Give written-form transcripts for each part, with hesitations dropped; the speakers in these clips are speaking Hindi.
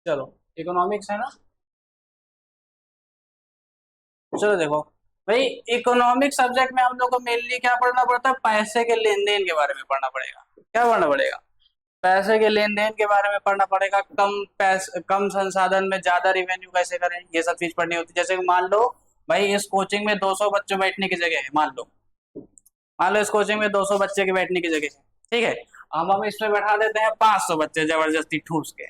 चलो, इकोनॉमिक्स है ना। चलो देखो भाई, इकोनॉमिक सब्जेक्ट में हम लोग को मेनली क्या पढ़ना पड़ता है? पैसे के लेन देन के बारे में पढ़ना पड़ेगा। क्या पढ़ना पड़ेगा? पैसे के लेन देन के बारे में पढ़ना पड़ेगा। कम संसाधन में ज्यादा रिवेन्यू कैसे करें, ये सब चीज पढ़नी होती है। जैसे कि मान लो भाई, इस कोचिंग में 200 बच्चों बैठने की जगह है, मान लो इस कोचिंग में 200 बच्चे के बैठने की जगह है। ठीक है, हम इसमें बैठा देते हैं 500 बच्चे जबरदस्ती ठूस के।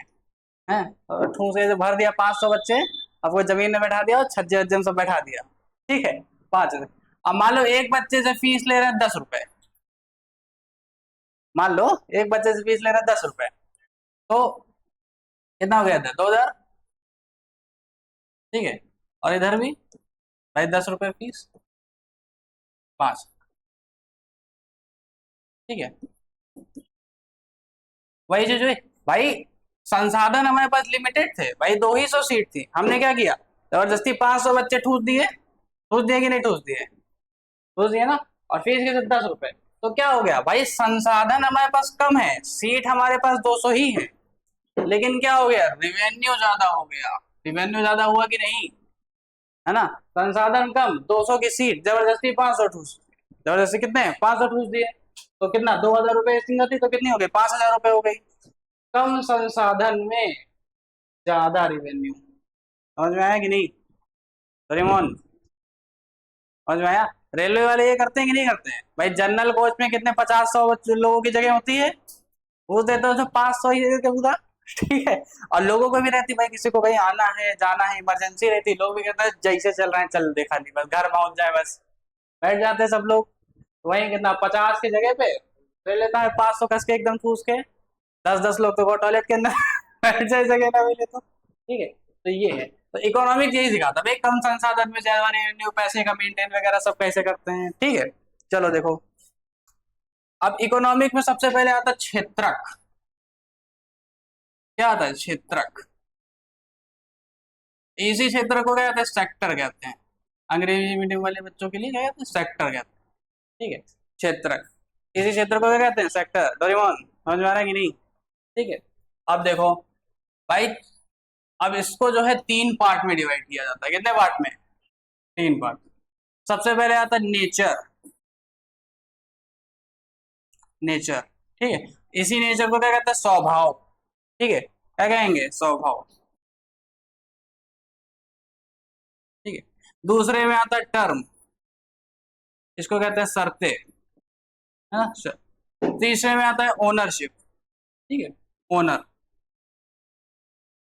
हैं, और ठूस के भर दिया 500 बच्चे। अब वो जमीन में बैठा दिया और छज्जे वज्जे में सब बैठा दिया। ठीक है, 5। अब मान लो एक बच्चे से फीस ले रहे हैं 10 रुपए। मान लो एक बच्चे से फीस ले रहे हैं 10 रुपए, तो कितना हो गया था? 2000। ठीक है, और इधर भी भाई 10 रुपए फीस, 5। ठीक है, वही चीज हुई भाई। संसाधन हमारे पास लिमिटेड थे भाई, 200 सीट थी। हमने क्या किया? जबरदस्ती 500 बच्चे ठूस दिए कि नहीं ठूस दिए? ठूस दिए ना। और फीस के 10 रुपए। तो क्या हो गया भाई? संसाधन हमारे पास कम है, सीट हमारे पास 200 ही है, लेकिन क्या हो गया? रिवेन्यू ज्यादा हो गया। रिवेन्यू ज्यादा हुआ कि नहीं? है ना। संसाधन कम, 200 की सीट, जबरदस्ती 500 ठूस। जबरदस्ती कितने? 500 ठूस दिए। तो कितना? 2000 रुपए इसकी थी, तो कितनी हो गई? 5000 रुपए हो गई। कम संसाधन में ज्यादा रिवेन्यू। समझ में आया कि नहीं? रिमोन, समझ में आया? रेलवे वाले ये करते हैं कि नहीं करते हैं भाई? जनरल कोच में कितने 50-100 लोगों की जगह होती है, वो देते हो 500 ही देते पूरा। ठीक है, और लोगों को भी रहती भाई, किसी को कहीं आना है जाना है, इमरजेंसी रहती, लोग भी कहते हैं जैसे चल रहे हैं चल देखा नहीं, बस घर पहुंच जाए बस। बैठ जाते हैं सब लोग। वही कितना 50 की जगह पे ले लेता है 500 कस के एकदम ठूस के। 10-10 लोग तो टॉयलेट के अंदर बैठ जाए, जगह ना मिले तो। ठीक है, तो ये है। तो इकोनॉमिक यही सिखाता भाई, कम संसाधन में ज्यादा रेवेन्यू, पैसे का मेंटेन वगैरह सब कैसे करते हैं। ठीक है, चलो देखो, अब इकोनॉमिक में सबसे पहले आता है क्षेत्रक। क्या आता है? क्षेत्रक। इसी क्षेत्र को क्या कहते हैं? सेक्टर कहते हैं। अंग्रेजी मीडियम वाले बच्चों के लिए क्या कहते हैं? सेक्टर कहते हैं। ठीक है, क्षेत्रक। इसी क्षेत्र को क्या कहते हैं? सेक्टर। डोरेमोन, समझ में आ रहा है कि नहीं? ठीक है, अब देखो भाई, अब इसको जो है 3 पार्ट में डिवाइड किया जाता है। कितने पार्ट में? 3 पार्ट। सबसे पहले आता है नेचर। नेचर, ठीक है। इसी नेचर को क्या कहते हैं? स्वभाव। ठीक है, क्या कहेंगे? स्वभाव। ठीक है, दूसरे में आता है टर्म। इसको कहते हैं शर्तें, है ना। तीसरे में आता है ओनरशिप। ठीक है, ओनर,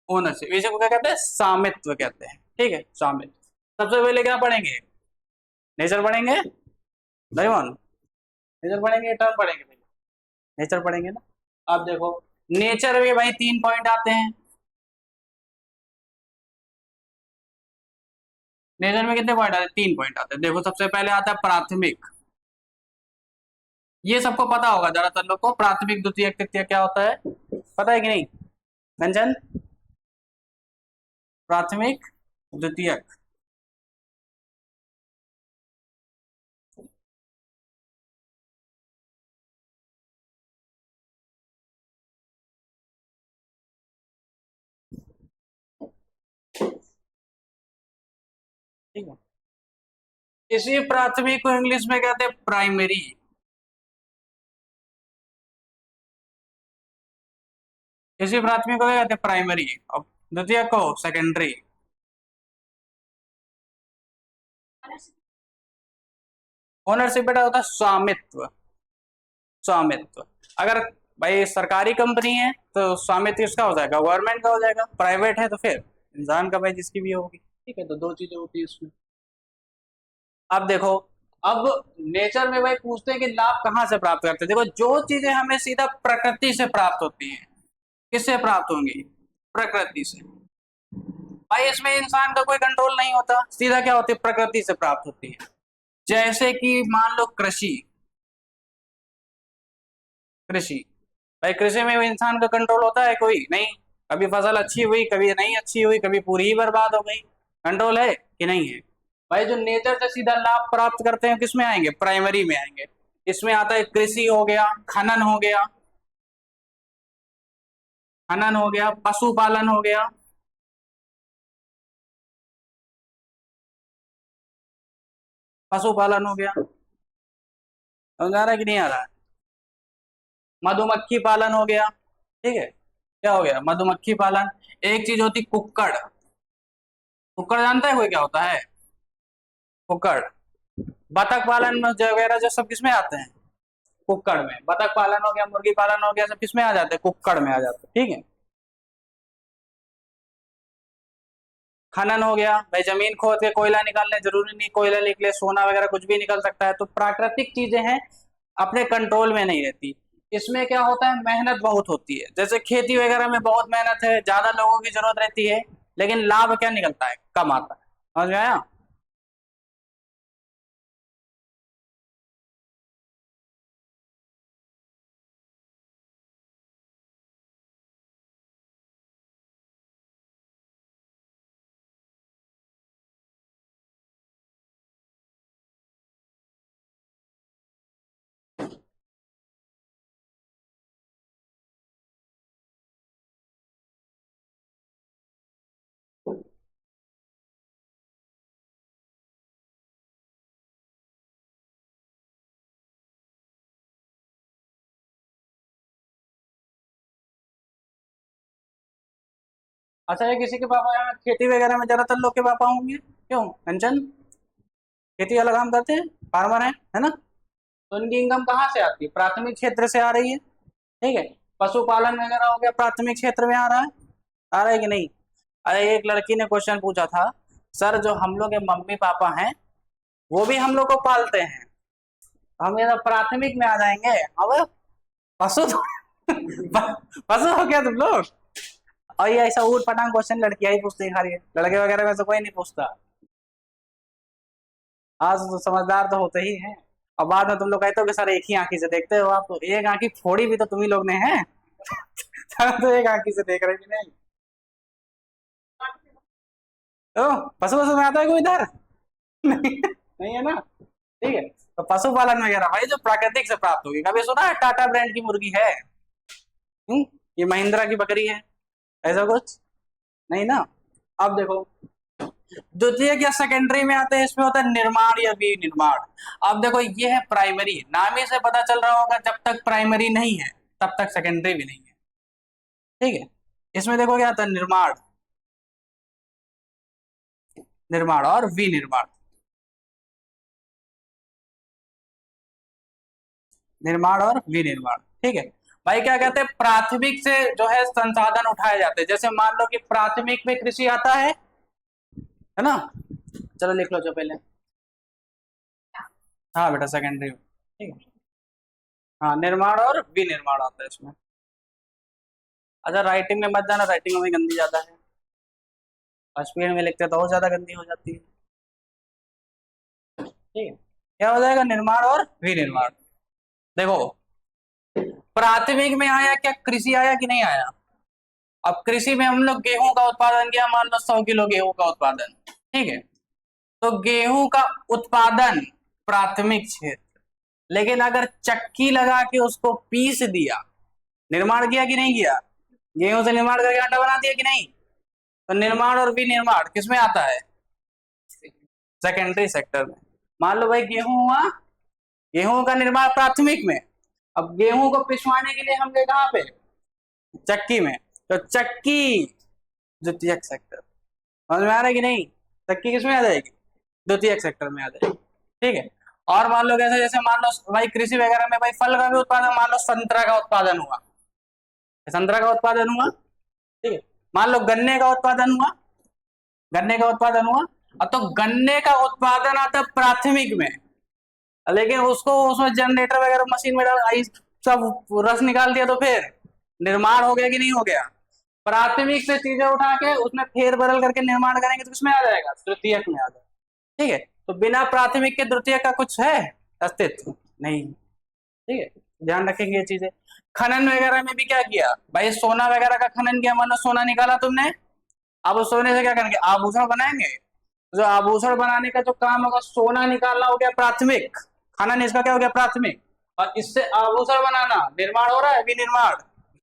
ओनरशिप। इसे को क्या कहते हैं? स्वामित्व कहते हैं। ठीक है, स्वामित्व। सबसे पहले क्या पढ़ेंगे? नेचर पढ़ेंगे। दरीमन, नेचर पढ़ेंगे, टर्म पढ़ेंगे? नेचर पढ़ेंगे ना। अब देखो, नेचर में भाई 3 पॉइंट आते हैं। नेचर में कितने पॉइंट आते हैं? 3 पॉइंट आते हैं। देखो, सबसे पहले आता है प्राथमिक। ये सबको पता होगा ज्यादातर लोग को, प्राथमिक द्वितीयक तृतीयक क्या होता है, पता है कि नहीं? रंजन, प्राथमिक द्वितीयक। ठीक है, इसी प्राथमिक को इंग्लिश में कहते हैं प्राइमरी। इसी प्राथमिक को क्या कहते हैं? प्राइमरी। और द्वितीय को सेकेंडरी। ओनरशिप बेटा होता है स्वामित्व। स्वामित्व। अगर भाई सरकारी कंपनी है तो स्वामित्व किसका हो जाएगा? गवर्नमेंट का हो जाएगा। प्राइवेट है तो फिर इंसान का, भाई जिसकी भी होगी। ठीक है, तो 2 चीजें होती है इसमें। अब देखो, अब नेचर में भाई पूछते हैं कि लाभ कहाँ से प्राप्त करते हैं। देखो, जो चीजें हमें सीधा प्रकृति से प्राप्त होती हैं, किससे प्राप्त होंगी? प्रकृति से। भाई इसमें इंसान का कोई कंट्रोल नहीं होता, सीधा क्या होती है? प्रकृति से प्राप्त होती है। जैसे कि मान लो कृषि। कृषि, भाई कृषि में इंसान का कंट्रोल होता है? कोई नहीं। कभी फसल अच्छी हुई, कभी नहीं अच्छी हुई, कभी पूरी ही बर्बाद हो गई। कंट्रोल है कि नहीं है? भाई जो नेचर से सीधा लाभ प्राप्त करते हैं, किसमें आएंगे? प्राइमरी में आएंगे। इसमें आता है कृषि हो गया, खनन हो गया, खनन हो गया, पशुपालन हो गया, पशुपालन हो गया, समझ आ रहा है कि नहीं आ रहा है? मधुमक्खी पालन हो गया, ठीक है, क्या हो गया, मधुमक्खी पालन। एक चीज होती कुक्कड़, कुक्कड़ जानता है कोई क्या होता है? कुक्कड़। बतख पालन में वगैरह जो सब किसमें आते हैं? कुक्कड़ में। बतख पालन हो गया, मुर्गी पालन हो गया, सब किसमें आ जाते हैं? कुक्कड़ में आ जाते हैं, ठीक है। खनन हो गया, भाई जमीन खोद के कोयला निकालने, जरूरी नहीं कोयला निकले, सोना वगैरह कुछ भी निकल सकता है। तो प्राकृतिक चीजें हैं, अपने कंट्रोल में नहीं रहती। इसमें क्या होता है, मेहनत बहुत होती है। जैसे खेती वगैरह में बहुत मेहनत है, ज्यादा लोगों की जरूरत रहती है, लेकिन लाभ क्या निकलता है, कम आता है। समझ में आया? अच्छा, ये किसी के पापा यहाँ खेती वगैरह में ज्यादातर लोग के पापा होंगे, क्यों कंचन? खेती वाला काम करते हैं, फार्मर है ना? तो इनकी इनकम कहाँ से आती है? प्राथमिक क्षेत्र से आ रही है, ठीक है। पशुपालन वगैरह हो गया, प्राथमिक क्षेत्र में आ रहा है, आ रहा है कि नहीं? अरे एक लड़की ने क्वेश्चन पूछा था, सर जो हम लोग के मम्मी पापा हैं वो भी हम लोग को पालते हैं, हम ये तो प्राथमिक में आ जाएंगे? अब पशु तो पशु हो क्या तुम लोग? और ये ऐसा ऊट पटांग क्वेश्चन लड़कियां ही पूछती हैं खाली, लड़के वगैरह में से कोई नहीं पूछता। आज तो समझदार तो होते ही हैं। और बाद में तुम लोग कहते हो कि सर एक ही आंखी से देखते हो आप, तो एक आंखी फोड़ी भी तो तुम ही लोग ने है। तो एक आंखी से देख रहे भी नहीं। तो पशु पशु में आता है कोई इधर? नहीं, नहीं है ना, ठीक है। तो पशुपालन वगैरह भाई जो प्राकृतिक से प्राप्त होगी। कभी सुना है टाटा ब्रांड की मुर्गी है? ये महिंद्रा की बकरी है, ऐसा कुछ नहीं ना। अब देखो, द्वितीयक या सेकेंडरी में आते हैं, इसमें होता है निर्माण या विनिर्माण। अब देखो ये है प्राइमरी, नाम ही से पता चल रहा होगा जब तक प्राइमरी नहीं है तब तक सेकेंडरी भी नहीं है, ठीक है। इसमें देखो क्या आता है, निर्माण, निर्माण और विनिर्माण। निर्माण और विनिर्माण, ठीक है। भाई क्या कहते हैं, प्राथमिक से जो है संसाधन उठाए जाते हैं। जैसे मान लो कि प्राथमिक में कृषि आता है ना? चलो लिख लो जो पहले। हाँ बेटा सेकेंडरी, ठीक है। हाँ निर्माण और विनिर्माण आता है इसमें। अच्छा राइटिंग में मत जाना, राइटिंग में गंदी ज्यादा है, और स्पीड में लिखते तो और ज्यादा गंदी हो जाती है, ठीक है। क्या हो जाएगा, निर्माण और विनिर्माण। देखो प्राथमिक में आया क्या, कृषि आया कि नहीं आया? अब कृषि में हम लोग गेहूं का उत्पादन किया, मान लो 100 किलो गेहूं का उत्पादन, ठीक है। तो गेहूं का उत्पादन प्राथमिक क्षेत्र, लेकिन अगर चक्की लगा के उसको पीस दिया, निर्माण किया कि नहीं किया? गेहूं से निर्माण करके आटा बना दिया कि नहीं? तो निर्माण और विनिर्माण किसमें आता है, सेकेंडरी सेक्टर में। मान लो भाई गेहूं हुआ, गेहूं का निर्माण प्राथमिक में, अब गेहूं को पिसवाने के लिए हम गए कहाँ पे, चक्की में, तो चक्की द्वितीयक सेक्टर। समझ में आ रहा है कि नहीं? चक्की किसमें आ जाएगी, द्वितीयक सेक्टर में आ जाएगी, ठीक है। और मान लो कैसे, जैसे मान लो भाई कृषि वगैरह में भाई फल का भी उत्पादन, मान लो संतरा का उत्पादन हुआ, संतरा का उत्पादन हुआ, ठीक है। मान लो गन्ने का उत्पादन हुआ, गन्ने का उत्पादन हुआ, अब तो गन्ने का उत्पादन आता है प्राथमिक में, लेकिन उसको उसमें जनरेटर वगैरह मशीन में डाल सब रस निकाल दिया, तो फिर निर्माण हो गया कि नहीं हो गया? प्राथमिक से चीजें उठा के उसमें फेर बदल करके निर्माण करेंगे तो किसमें आ जाएगा, तृतीयक में आ जाएगा, ठीक है। तो बिना प्राथमिक के द्वितीयक का कुछ है अस्तित्व नहीं, ठीक है। ध्यान रखेंगे ये चीजें। खनन वगैरह में भी क्या किया भाई, सोना वगैरह का खनन किया, मान लो सोना निकाला तुमने, अब उस सोने से क्या करेंगे, आभूषण बनाएंगे। जो आभूषण बनाने का जो काम होगा, सोना निकालना हो गया प्राथमिक, खनन इसका क्या हो गया, प्राथमिक। और इससे आभूषण बनाना निर्माण हो रहा है, विनिर्माण,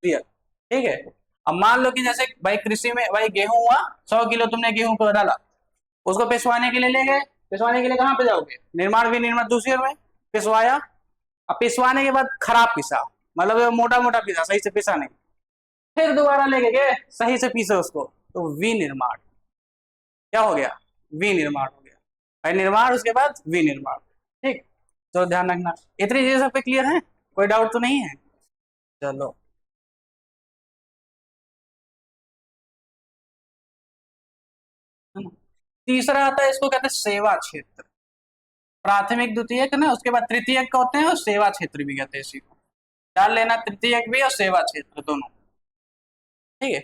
ठीक है। अब मान लो कि जैसे भाई कृषि में भाई गेहूं हुआ, 100 किलो तुमने गेहूं को डाला, उसको पिसवाने के लिए ले गए, पिसवाने के लिए कहाँ पे जाओगे, निर्माण विनिर्माण दूसरी में पिसवाया, अब पिसवाने के बाद खराब पिसा, मतलब मोटा मोटा पिसा, सही से पिसा नहीं, फिर दोबारा लेके गए सही से पीसे उसको, तो विनिर्माण क्या हो गया, विनिर्माण हो गया भाई, निर्माण उसके बाद विनिर्माण। ठीक, तो ध्यान रखना, इतनी चीजें सब पे क्लियर है, कोई डाउट तो नहीं है। चलो है ना? तीसरा आता है, इसको कहते हैं सेवा क्षेत्र, प्राथमिक द्वितीयक ना, उसके बाद तृतीयक का होते हैं, और सेवा क्षेत्र भी कहते हैं इसी को, डाल लेना तृतीयक भी और सेवा क्षेत्र दोनों। ठीक है,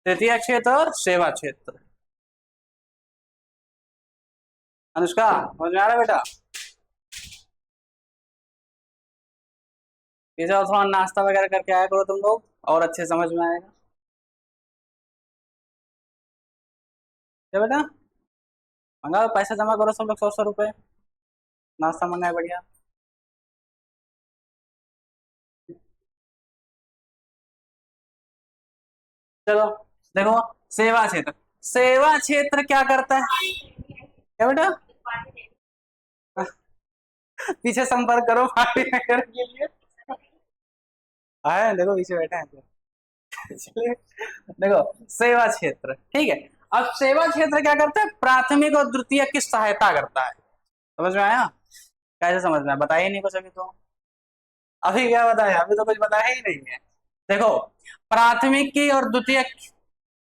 तृतीय क्षेत्र और सेवा क्षेत्र। अनुष्का समझ में आ रहा है बेटा? इसे और थोड़ा नाश्ता वगैरह करके आया करो तुम लोग, और अच्छे समझ में आएगा। क्या बेटा, मंगाओ, पैसा जमा करो सब लोग, 100 100 रुपए, नाश्ता मंगाए बढ़िया। चलो देखो, सेवा क्षेत्र, सेवा क्षेत्र क्या करता है, क्या बेटा? पीछे संपर्क करो पार्टी वगैरह के लिए, आए देखो पीछे बैठे हैं तो। चलिए देखो, सेवा क्षेत्र, ठीक है। अब सेवा क्षेत्र क्या करता है, प्राथमिक और द्वितीय की सहायता करता है, समझ में आया? कैसे समझ में आया, बताइए नहीं कुछ अभी तो, अभी क्या बताया, अभी तो कुछ बताया ही नहीं है। देखो, प्राथमिक की और द्वितीय,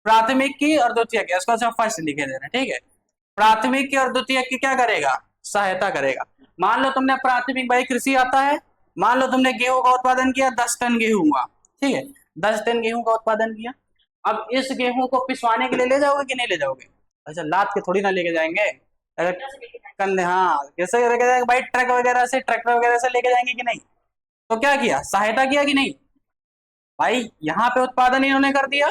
प्राथमिक की और द्वितीय की, इसको अच्छा फर्स्ट लिखे देना, ठीक है। प्राथमिक की और द्वितीय की क्या करेगा, सहायता करेगा। मान लो तुमने प्राथमिक, भाई कृषि आता है, मान लो तुमने गेहूं का उत्पादन किया, 10 टन गेहूं हुआ, ठीक है, 10 टन गेहूं का उत्पादन किया। अब इस गेहूं को पिसवाने के लिए ले जाओगे कि नहीं ले जाओगे? अच्छा, लाद के थोड़ी ना लेके जाएंगे, अगर कंधे, हाँ कैसे लेके जाएंगे भाई, ट्रक वगैरह से, ट्रैक्टर वगैरह से लेके जाएंगे कि नहीं? तो क्या किया, सहायता किया कि नहीं? भाई यहाँ पे उत्पादन इन्होंने कर दिया,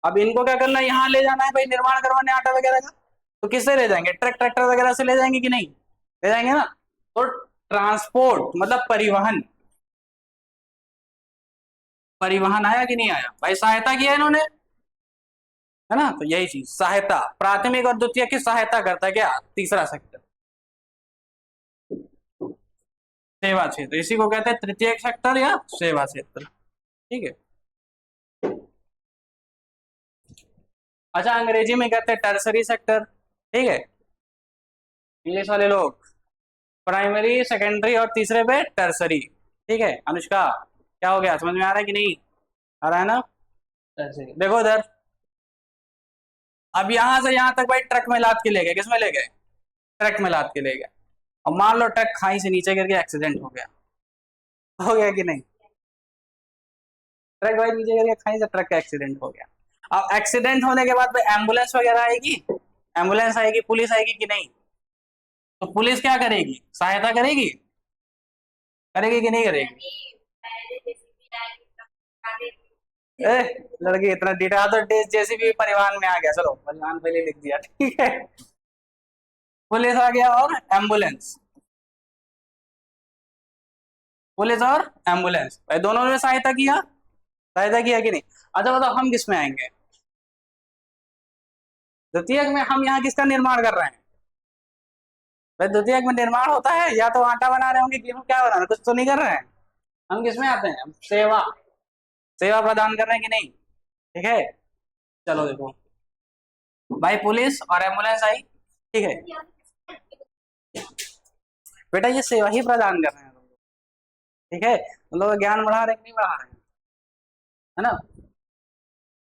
अब इनको क्या करना है, यहाँ ले जाना है भाई, निर्माण करवाने आटा वगैरह का, तो किससे ले जाएंगे, ट्रक ट्रैक्टर वगैरह से ले जाएंगे कि नहीं, ले जाएंगे ना। तो ट्रांसपोर्ट मतलब परिवहन, परिवहन आया कि नहीं आया भाई, सहायता किया इन्होंने, है ना। तो यही चीज, सहायता, प्राथमिक और द्वितीय की सहायता करता है क्या, तीसरा सेक्टर, सेवा क्षेत्र, इसी को कहते हैं तृतीय सेक्टर या सेवा क्षेत्र, ठीक है। अच्छा, अंग्रेजी में कहते हैं टर्सरी सेक्टर, ठीक है, इंग्लिश वाले लोग प्राइमरी, सेकेंडरी और तीसरे पे टर्सरी, ठीक है। अनुष्का क्या हो गया, समझ में आ रहा है कि नहीं, आ रहा है ना? टर्सरी देखो इधर, अब यहां से यहां तक भाई ट्रक में लाद के ले गए, किसमें ले गए, ट्रक में लाद के ले गए। अब मान लो ट्रक खाई से नीचे गिर के एक्सीडेंट हो गया कि नहीं, ट्रक भाई नीचे गिर के खाई से ट्रक का एक्सीडेंट हो गया। अब एक्सीडेंट होने के बाद भाई एम्बुलेंस वगैरह आएगी, एम्बुलेंस आएगी, पुलिस आएगी कि नहीं? तो पुलिस क्या करेगी, सहायता करेगी, करेगी कि नहीं करेगी? ए लड़की इतना डिटा, तो जैसे भी परिवहन में आ गया, चलो परिवहन पहले लिख दिया, ठीक है। पुलिस आ गया और एम्बुलेंस, पुलिस और एम्बुलेंस भाई दोनों ने सहायता किया, सहायता किया कि नहीं? अच्छा बताओ, हम किस में आएंगे, द्वितीयक में हम यहाँ किसका निर्माण कर रहे हैं, भाई द्वितीयक में निर्माण होता है, या तो आटा बना रहे होंगे, गेहूं क्या बना रहे हैं, कुछ तो नहीं कर रहे हैं, हम किस में आते हैं, हम सेवा, सेवा प्रदान कर रहे हैं कि नहीं, ठीक है। चलो देखो भाई, पुलिस और एम्बुलेंस आई, ठीक है, बेटा ये सेवा ही प्रदान कर रहे हैं, ठीक है, तुम लोग ज्ञान बढ़ा रहे हैं कि नहीं बढ़ा रहे हैं, है ना।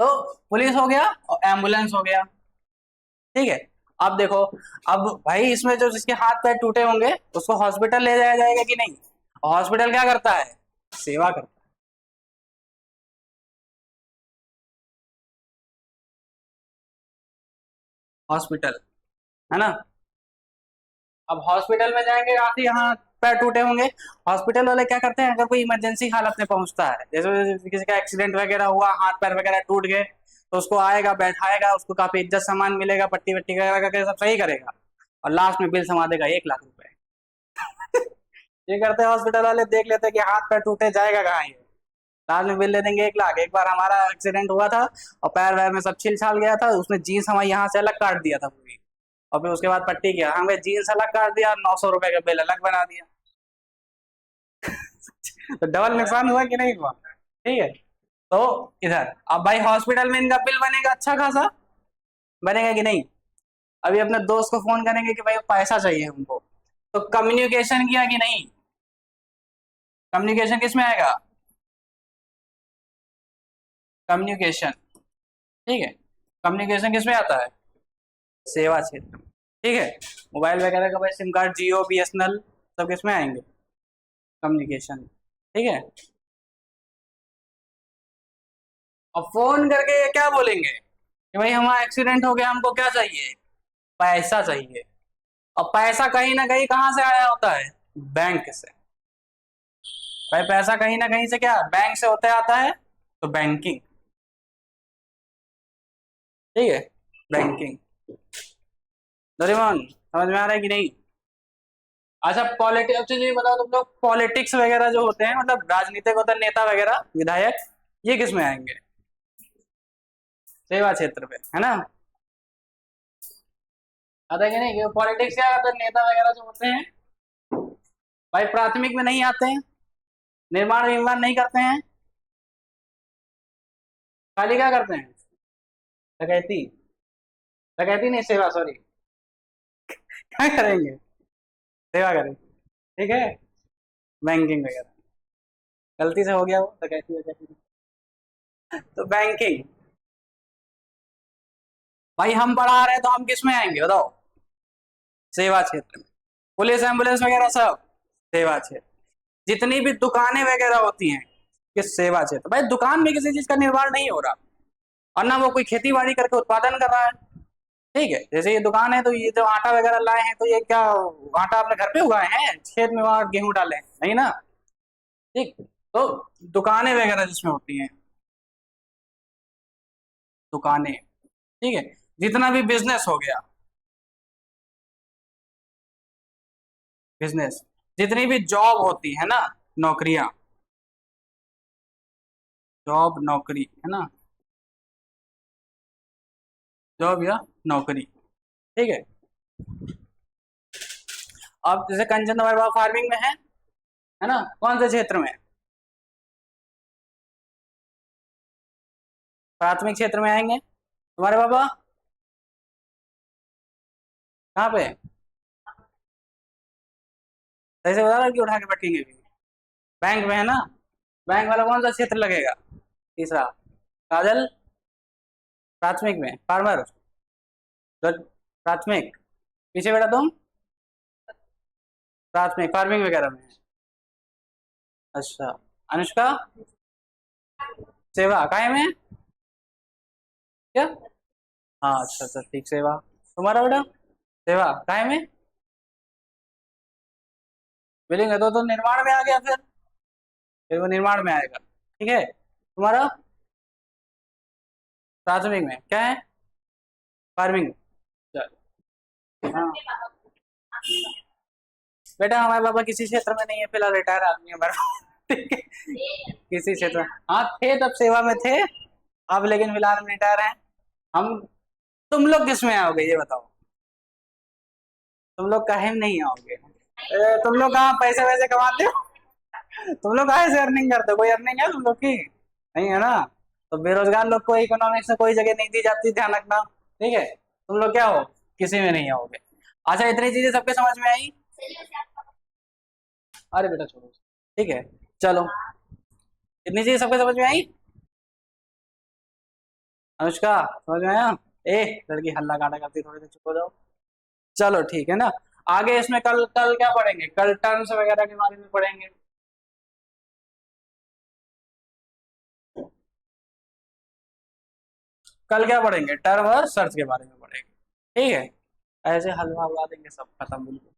तो पुलिस हो गया और एम्बुलेंस हो गया, ठीक है। अब देखो, अब भाई इसमें जो जिसके हाथ पैर टूटे होंगे उसको हॉस्पिटल ले जाया जाएगा कि नहीं, हॉस्पिटल क्या करता है, सेवा करता है, हॉस्पिटल, है ना। अब हॉस्पिटल में जाएंगे, काफी यहाँ पैर टूटे होंगे, हॉस्पिटल वाले क्या करते हैं, अगर कोई इमरजेंसी हालत में पहुंचता है, जैसे किसी का एक्सीडेंट वगैरह हुआ, हाथ पैर वगैरह टूट गए, तो उसको आएगा, बैठाएगा, उसको काफी इज्जत सामान मिलेगा, पट्टी वट्टी वगैरह करके सब सही करेगा, और लास्ट में बिल समा देगा 1 लाख रुपए। ये करते हैं हॉस्पिटल वाले, देख लेते हैं कि हाथ पैर टूटे, जाएगा कहाँ ये, लास्ट में बिल दे देंगे 1 लाख। एक बार हमारा एक्सीडेंट हुआ था और पैर वैर में सब छिल छाल गया था, उसने जीन्स हमारी यहाँ से अलग काट दिया था पूरी, और फिर उसके बाद पट्टी किया, हाँ भाई जीन्स अलग काट दिया, 900 रुपए का बिल अलग बना दिया। तो डबल नुकसान हुआ कि नहीं हुआ? ठीक है। तो इधर अब भाई हॉस्पिटल में इनका बिल बनेगा अच्छा खासा, बनेगा कि नहीं? अभी अपने दोस्त को फोन करेंगे कि भाई पैसा चाहिए हमको, तो कम्युनिकेशन किया कि नहीं? कम्युनिकेशन किस में आएगा? कम्युनिकेशन, ठीक है। कम्युनिकेशन किस में आता है? सेवा क्षेत्र में, ठीक है। मोबाइल वगैरह का भाई सिम कार्ड, जियो, बीएसएनएल, सब किस में आएंगे? कम्युनिकेशन, ठीक है। और फोन करके ये क्या बोलेंगे कि भाई हमारा एक्सीडेंट हो गया, हमको क्या चाहिए? पैसा चाहिए। और पैसा कहीं ना कहीं कहाँ से आया होता है? बैंक से। भाई पैसा कहीं ना कहीं से क्या बैंक से होते आता है, तो बैंकिंग, ठीक है, बैंकिंग। डोरेमोन समझ में आ रहा है कि नहीं? अच्छा पॉलिटिक्स, अच्छा ये बताओ तुम लोग, पॉलिटिक्स वगैरह जो होते हैं, मतलब राजनीतिक होता है, नेता वगैरह, विधायक, ये किस में आएंगे? सेवा क्षेत्र पे, है ना? आता है कि नहीं? पॉलिटिक्स क्या करते हैं, नेता वगैरह जो होते हैं भाई प्राथमिक में नहीं आते हैं, निर्माण विमाण नहीं करते हैं, खाली क्या करते हैं? डकैती, डकैती नहीं, सेवा, सॉरी। क्या करेंगे? सेवा करेंगे, ठीक है। बैंकिंग वगैरह, गलती से हो गया वो डकैती वगैरह, तो बैंकिंग। भाई हम पढ़ा रहे हैं तो हम किस में आएंगे बताओ? सेवा क्षेत्र में। पुलिस एम्बुलेंस वगैरह सब सेवा क्षेत्र। जितनी भी दुकानें वगैरह होती हैं, किस सेवा क्षेत्र। भाई दुकान में किसी चीज का निर्माण नहीं हो रहा, और ना वो कोई खेती बाड़ी करके उत्पादन कर रहा है, ठीक है। जैसे ये दुकान है, तो ये जो आटा वगैरह लाए हैं, तो ये क्या आटा अपने घर पे उगाए हैं, खेत में वहां गेहूं डाले नहीं ना, ठीक। तो दुकानें वगैरह जिसमें होती हैं, दुकानें, ठीक है। जितना भी बिजनेस हो गया, बिजनेस, जितनी भी जॉब होती है ना, नौकरियां, जॉब नौकरी, है ना, जॉब या नौकरी, ठीक है। अब जैसे कंचन तुम्हारे पास फार्मिंग में है ना, कौन से क्षेत्र में? प्राथमिक क्षेत्र में आएंगे तुम्हारे पापा, कहाँ पे? सही से बता रहा कि उठा के बैठेंगे भी? बैंक में, है ना? बैंक वाला कौन सा क्षेत्र लगेगा? तीसरा, काजल, प्राथमिक में फार्मर, प्राथमिक, पीछे बेटा तुम, प्राथमिक फार्मिंग वगैरह में। अच्छा, अनुष्का, सेवा काय में, क्या? हाँ अच्छा अच्छा ठीक, सेवा। तुम्हारा बेटा? सेवा काय में, मिलेंगे तो निर्माण में आ गया, फिर वो निर्माण में आएगा, ठीक है। तुम्हारा प्राथमिक में क्या है? फार्मिंग। चल, हाँ बेटा हमारे पापा किसी क्षेत्र में नहीं है फिलहाल, रिटायर आदमी है हमारा, ठीक है। किसी क्षेत्र में हाँ थे, तब सेवा में थे, अब लेकिन फिलहाल हम रिटायर हैं। हम, तुम लोग किस में आओगे ये बताओ? तुम लोग काहे में नहीं आओगे? तुम लोग कहाँ पैसे वैसे कमाते हो? तुम लोग काहे से अर्निंग करते हो? कोई अर्निंग है तुम लोग की? नहीं है ना? तो बेरोजगार लोग को इकोनॉमिक्स में कोई जगह नहीं दी जाती, ध्यान रखना, ठीक है। तुम लोग क्या हो, किसी में नहीं आओगे। अच्छा इतनी चीजें सबके समझ में आई? अरे बेटा छोड़ो, ठीक है, चलो। इतनी चीजें सबके समझ में आई? अनुष्का समझ में आया? ए लड़की हल्ला गाड़ा करती, थोड़ी देर चुप हो जाओ। चलो ठीक है ना। आगे इसमें कल कल क्या पढ़ेंगे? कल टर्म्स वगैरह के बारे में पढ़ेंगे। कल क्या पढ़ेंगे? टर्म और सर्च के बारे में पढ़ेंगे, ठीक है। ऐसे हलवा उड़ा देंगे, सब खत्म बिल्कुल।